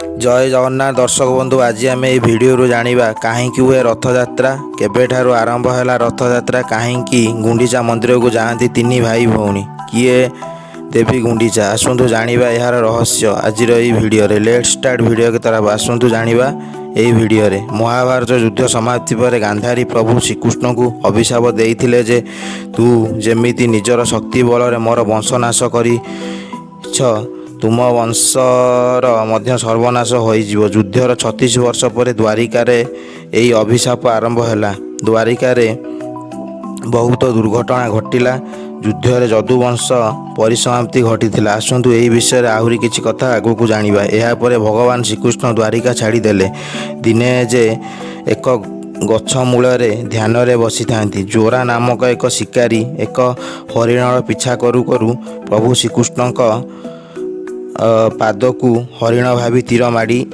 जय जगन्नाथ दर्शक बंधु। आज आम ये भिडियो जानिबा कहीं हुए रथयात्रा, केबेठारु आरंभ है रथयात्रा, कहीं गुंडीचा मंदिर को जाती तीन भाई भौणी, किए देवी गुंडीचा। आसतु जानिबा यार रहस्य आज भिडियो। लेट स्टार्ट भिडियो के तरफ आसतु जानिबा यही भिडियो। महाभारत युद्ध समाप्ति पर गांधारी प्रभु श्रीकृष्ण को अभिशाप देइथिले जे तू जेमिति निजर शक्ति बल मोर वंशनाश करिछ, तुम वंशर मध्य सर्वनाश होइजिव। युद्धर 36 वर्ष पर द्वारिकार यही अभिशाप आरंभ है। द्वारिकार बहुत दुर्घटना घटिला। युद्धरे जदुवंश परिसमाप्ति घटी। आसतु यही विषय आहरी किछि कथा आगु को जानिबा। एहा परे भगवान श्रीकृष्ण द्वारिका छाड़ीदेले। दिने जे एक गछ मूल ध्यान बसी था। जोरा नामक एक शिकारी एक हरिणर पिछा करू करू प्रभु श्रीकृष्ण पाद को हरिण भावी तीर माड़ी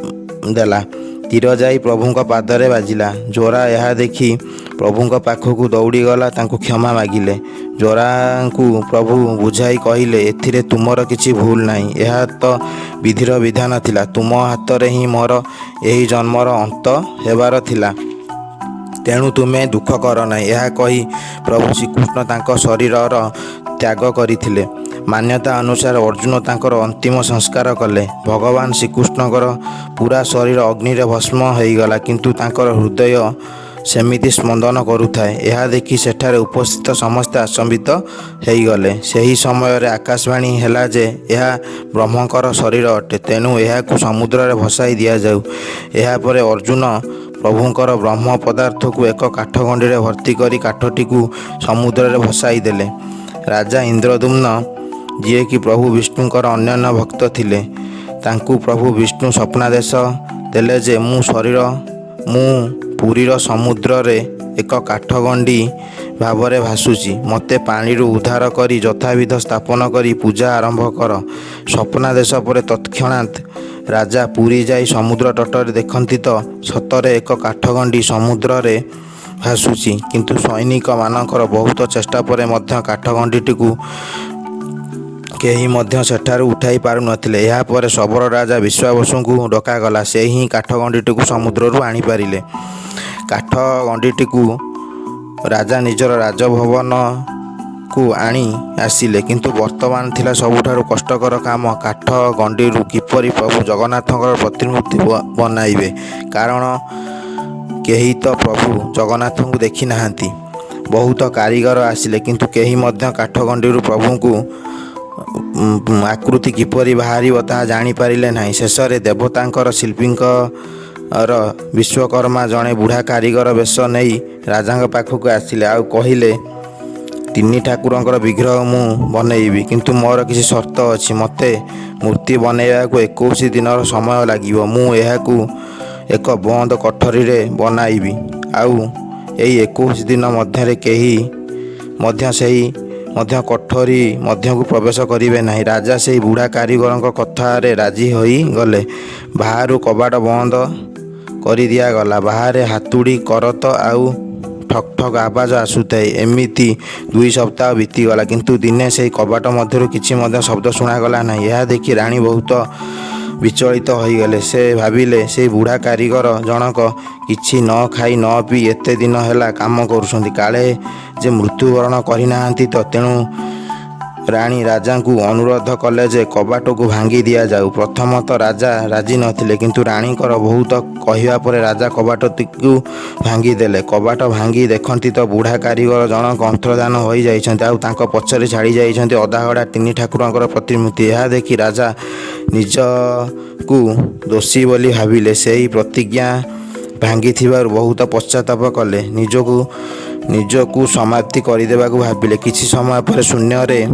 देला। तीर जाई प्रभु पादरे बाजिला। जोरा यह देखी प्रभु पाखक दौड़ी गला, तांको क्षमा मागिले। जोरा को प्रभु बुझाई कहले, एथिरे तुमर किछि भूल नाही, यह तो विधिर विधान थिला। तुम हाथ रे ही मोर यही जन्मर अंत हेबार थिला, तेणु तुमे दुख कर ना। यह कही प्रभु श्रीकृष्ण तांको शरीरर त्याग करथिले। मान्यता अनुसार अर्जुन तांकर अंतिम संस्कार कले। भगवान श्रीकृष्णकर पूरा शरीर अग्नि रे भस्म होईगला, किंतु तांकर हृदय सेमिति स्पंदन करुथाए। यह देखि सेठारे उपस्थित समस्ते आचंबित होईगले। सही समय रे आकाशवाणी हैला जे यह ब्रह्मकर शरीर अटे, तेणु यह समुद्र रे भसाई दिया जाऊ। यह परे अर्जुन प्रभुंकर ब्रह्म पदार्थ को एक काठगंडी रे भर्ती करी काठटी को समुद्र रे भसाई देले। राजा इंद्रदुम्न जी कि प्रभु विष्णुकर अन्यान्य भक्त थिले, तांकु प्रभु विष्णु स्वप्नादेश देले जे मु पुरीर समुद्र रे एक काठगंडी भावरे भासुची, मते पानीरू उद्धार करी यथाविध स्थापन करी पूजा आरंभ कर। स्वप्नादेश पर तत्क्षणात् राजा पुरी जाई समुद्र तटरे देखंती तो सतरे एक काठगंडी समुद्र रे भासुची, किंतु सैनिक मानकर बहुत चेष्टा पर मध्य काठगंडीटी को केही मध्य सेठारु उठाई पारु नथिले। या परे सबर राजा विश्वावसु को डकागला। से ही काठगंडीटी को समुद्ररू आनी पारिले। काठगंडीटी को राजा निजर राजभवन को आनी आसिले, किंतु वर्तमान थिला सबुठारु कष्टकर काम काठगंडीरू किपरि प्रभु जगन्नाथଙ୍କର प्रतिमूर्ति बनाइबे। कारण केही तो प्रभु जगन्नाथ को देखि नाहांती। बहुत कारीगर आसिले, किंतु केही मध्य काठगंडीरू प्रभु को आकृति किपरि बाहरिब ताहा जानी पारिले नाही। शेष रे देवतांकर शिल्पींकर विश्वकर्मा जड़े बुढ़ा कारीगर वेश नहीं राजा पाखक आसिले। आ कहिले, तीन ठाकुरंकर विग्रह मु बनैबी, किंतु मोर किसी शर्त अछि। मते मूर्ति बनैबा को 21 दिन समय लागिबो। मु एहाकू एक बंद कठरी रे बनाइबी। आउ एई 21 दिन मध्य केही मध्य सही मध्य कठरी मध्य को प्रवेश करिवे नाही। राजा से बुढ़ा कारीगर कथारे राजी होई गले। बाहर कबाट बंद करि दिया गला। बाहर हातुड़ी करत आउ ठक ठक आवाज आसुଥାଏ। एमिति 2 सप्ताह बीतीगला, किंतु दिने से कबाट मध्य किछि मध्य शब्द शुणागला नाही। यह देखि रानी बहुत विचलित होईगले। से भाविले से बुढ़ा कारीगर जनक किछि न खाई न पी एते दिन हैला काम करुछंती, काले जे मृत्युवरण करिनाहांती तो। तेणु रानी राजा को अनुरोध कले जे कबाट को भांगी दिया जाऊ। प्रथम तो राजा राजी नथिले, किंतु रानीकर बहुत कहिबा परे राजा कबाटटी को भांगी देले। कबाट भांगी देखंती तो बुढ़ा कारीगर जनक अंतर्धान होई जाइछंती। आ तांको पछरे छाड़ी जाइछंती अधागड़ा 3 ठाकुरंकर प्रतिमूर्ति। यह देखि राजा निज को दोषी बोली भाविले। सेही प्रतिज्ञा भांगी थिबार बहुत पश्चाताप कले। निजको समाप्ति करदेवाक भाविले। किछि समय पर शून्य रे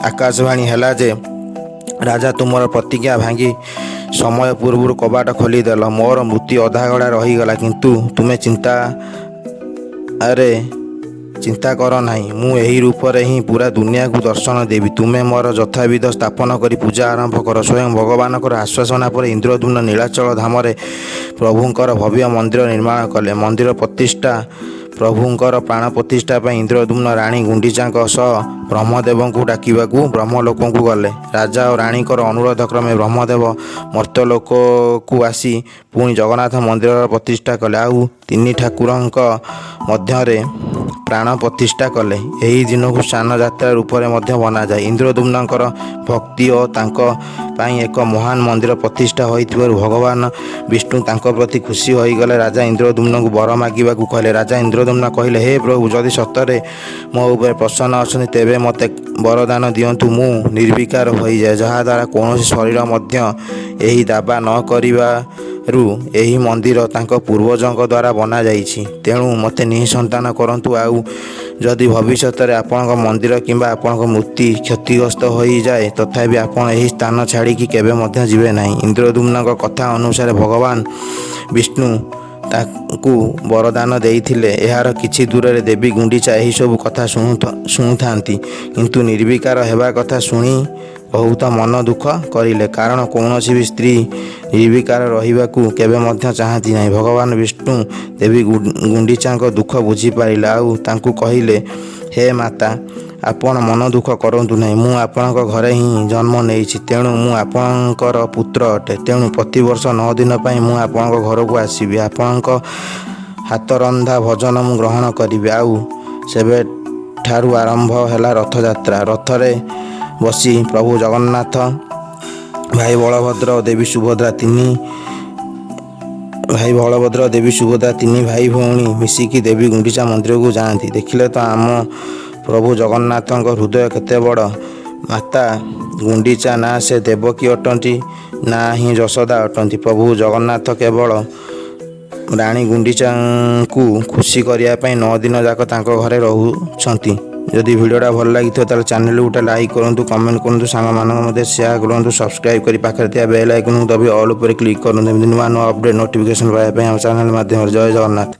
आकाशवाणी हैला जे राजा तुमर प्रतिज्ञा भांगी समय पूर्व कबाट खोलीदेल। मोर मृत्यु अधागड़ा रहीगला, किंतु तुमे चिंता कर नाही। मु एही रूप रे ही पूरा दुनिया को दर्शन देवी। तुमे मोर यथाविध स्थापन करी पूजा आरंभ कर। स्वयं भगवानकर आश्वासना पर इंद्रदुम्न नीलाचल धाम रे प्रभुंकर भव्य मंदिर निर्माण कले। मंदिर प्रतिष्ठा ପ୍ରଭୁଙ୍କର ପ୍ରାଣ ପ୍ରତିଷ୍ଠା ପାଇଁ ଇନ୍ଦ୍ରଦ୍ୟୁମ୍ନ ରାଣୀ ଗୁଣ୍ଡିଚାଙ୍କ ସହ ବ୍ରହ୍ମଦେବଙ୍କୁ ଡାକିବାକୁ ବ୍ରହ୍ମଲୋକଙ୍କୁ ଗଲେ। ରାଜା ଓ ରାଣୀଙ୍କର ଅନୁରୋଧ କ୍ରମେ ବ୍ରହ୍ମଦେବ ମର୍ତ୍ତ୍ୟଲୋକକୁ ଆସି ପୁଣି ଜଗନ୍ନାଥ ମନ୍ଦିରର ପ୍ରତିଷ୍ଠା କଲେ ଆଉ ତିନି ଠାକୁରଙ୍କ ମଧ୍ୟରେ ପ୍ରାଣ ପ୍ରତିଷ୍ଠା କଲେ। ଏହି ଦିନକୁ ସ୍ନାନ ଯାତ୍ରା ରୂପରେ ମଧ୍ୟ ବନାଯାଏ। ଇନ୍ଦ୍ରଦ୍ୟୁମ୍ନଙ୍କର ଭକ୍ତି ଓ ତାଙ୍କ ପାଇଁ ଏକ ମହାନ ମନ୍ଦିର ପ୍ରତିଷ୍ଠା ହୋଇଥିବାରୁ ଭଗବାନ ବିଷ୍ଣୁ ତାଙ୍କ ପ୍ରତି ଖୁସି ହୋଇଗଲେ। ରାଜା ଇନ୍ଦ୍ରଦ୍ୟୁମ୍ନଙ୍କୁ ବର ମାଗିବାକୁ କହିଲେ। ରାଜା ଇନ୍ଦ୍ରଦ୍ୟୁମ୍ନ କହିଲେ, ହେ ପ୍ରଭୁ, ଯଦି ସତରେ ମୋ ଉପରେ ପ୍ରସନ୍ନ ଅଛନ୍ତି ତେବେ ମୋତେ ବରଦାନ ଦିଅନ୍ତୁ। ମୁଁ ନିର୍ବିକାର ହୋଇଯାଏ, ଯାହାଦ୍ୱାରା କୌଣସି ଶରୀର ମଧ୍ୟ ଏହି ଦାବା ନ କରିବାରୁ ଏହି ମନ୍ଦିର ତାଙ୍କ ପୂର୍ବଜଙ୍କ ଦ୍ୱାରା ବନାଯାଇଛି। ତେଣୁ ମୋତେ ନିଃସନ୍ତାନ କରନ୍ତୁ। ଆଉ ଯଦି ଭବିଷ୍ୟତରେ ଆପଣଙ୍କ ମନ୍ଦିର କିମ୍ବା ଆପଣଙ୍କ ମୂର୍ତ୍ତି କ୍ଷତିଗ୍ରସ୍ତ ହୋଇଯାଏ ତଥାପି ଆପଣ ଏହି ସ୍ଥାନ ଛାଡ଼ିକି କେବେ ମଧ୍ୟ ଯିବେ ନାହିଁ। ଇନ୍ଦ୍ରଦ୍ୟୁମ୍ନଙ୍କ କଥା ଅନୁସାରେ ଭଗବାନ ବିଷ୍ଣୁ ତାଙ୍କୁ ବରଦାନ ଦେଇଥିଲେ। ଏହାର କିଛି ଦୂରରେ ଦେବୀ ଗୁଣ୍ଡିଚା ଏହିସବୁ କଥା ଶୁଣୁଥାନ୍ତି କିନ୍ତୁ ନିର୍ବିକାର ହେବା କଥା ଶୁଣି ବହୁତ ମନ ଦୁଃଖ କରିଲେ, କାରଣ କୌଣସି ବି ସ୍ତ୍ରୀ ନିର୍ବିକାର ରହିବାକୁ କେବେ ମଧ୍ୟ ଚାହାନ୍ତି ନାହିଁ। ଭଗବାନ ବିଷ୍ଣୁ ଦେବୀ ଗୁଣ୍ଡିଚାଙ୍କ ଦୁଃଖ ବୁଝିପାରିଲେ ଆଉ ତାଙ୍କୁ କହିଲେ, ହେ ମାତା, ଆପଣ ମନ ଦୁଃଖ କରନ୍ତୁ ନାହିଁ। ମୁଁ ଆପଣଙ୍କ ଘରେ ହିଁ ଜନ୍ମ ନେଇଛି, ତେଣୁ ମୁଁ ଆପଣଙ୍କର ପୁତ୍ର ଅଟେ। ତେଣୁ ପ୍ରତିବର୍ଷ 9 ଦିନ ପାଇଁ ମୁଁ ଆପଣଙ୍କ ଘରକୁ ଆସିବି। ଆପଣଙ୍କ ହାତରନ୍ଧା ଭୋଜନ ମୁଁ ଗ୍ରହଣ କରିବି। ଆଉ ସେବେଠାରୁ ଆରମ୍ଭ ହେଲା ରଥଯାତ୍ରା। ରଥରେ ବସି ପ୍ରଭୁ ଜଗନ୍ନାଥ, ଭାଇ ବଳଭଦ୍ର ଓ ଦେବୀ ସୁଭଦ୍ରା ତିନି ଭାଇ ଭଉଣୀ ମିଶିକି ଦେବୀ ଗୁଣ୍ଡିଚା ମନ୍ଦିରକୁ ଯାଆନ୍ତି। ଦେଖିଲେ ତ ଆମ ପ୍ରଭୁ ଜଗନ୍ନାଥଙ୍କ ହୃଦୟ କେତେ ବଡ଼। ମାତା ଗୁଣ୍ଡିଚା ନା ସେ ଦେବକୀ ଅଟନ୍ତି ନା ହିଁ ଯଶୋଦା ଅଟନ୍ତି। ପ୍ରଭୁ ଜଗନ୍ନାଥ କେବଳ ରାଣୀ ଗୁଣ୍ଡିଚାଙ୍କୁ ଖୁସି କରିବା ପାଇଁ 9 ଦିନ ଯାକ ତାଙ୍କ ଘରେ ରହୁଛନ୍ତି। ଯଦି ଭିଡ଼ିଓଟା ଭଲ ଲାଗିଥିବ ତାହେଲେ ଚ୍ୟାନେଲକୁ ଗୋଟେ ଲାଇକ୍ କରନ୍ତୁ, କମେଣ୍ଟ କରନ୍ତୁ, ସାଙ୍ଗମାନଙ୍କ ମଧ୍ୟ ସେୟାର କରନ୍ତୁ, ସବସ୍କ୍ରାଇବ୍ କରି ପାଖରେ ଥିବା ବେଲ୍ ଆଇକନକୁ ଦବି ଅଲ୍ ଉପରେ କ୍ଲିକ୍ କରନ୍ତୁ। ଏମିତି ନୂଆ ନୂଆ ଅପଡ଼େଟ୍ ନୋଟିଫିକେସନ୍ ପାଇବା ପାଇଁ ଆମ ଚ୍ୟାନେଲ ମାଧ୍ୟମରେ। ଜୟ ଜଗନ୍ନାଥ।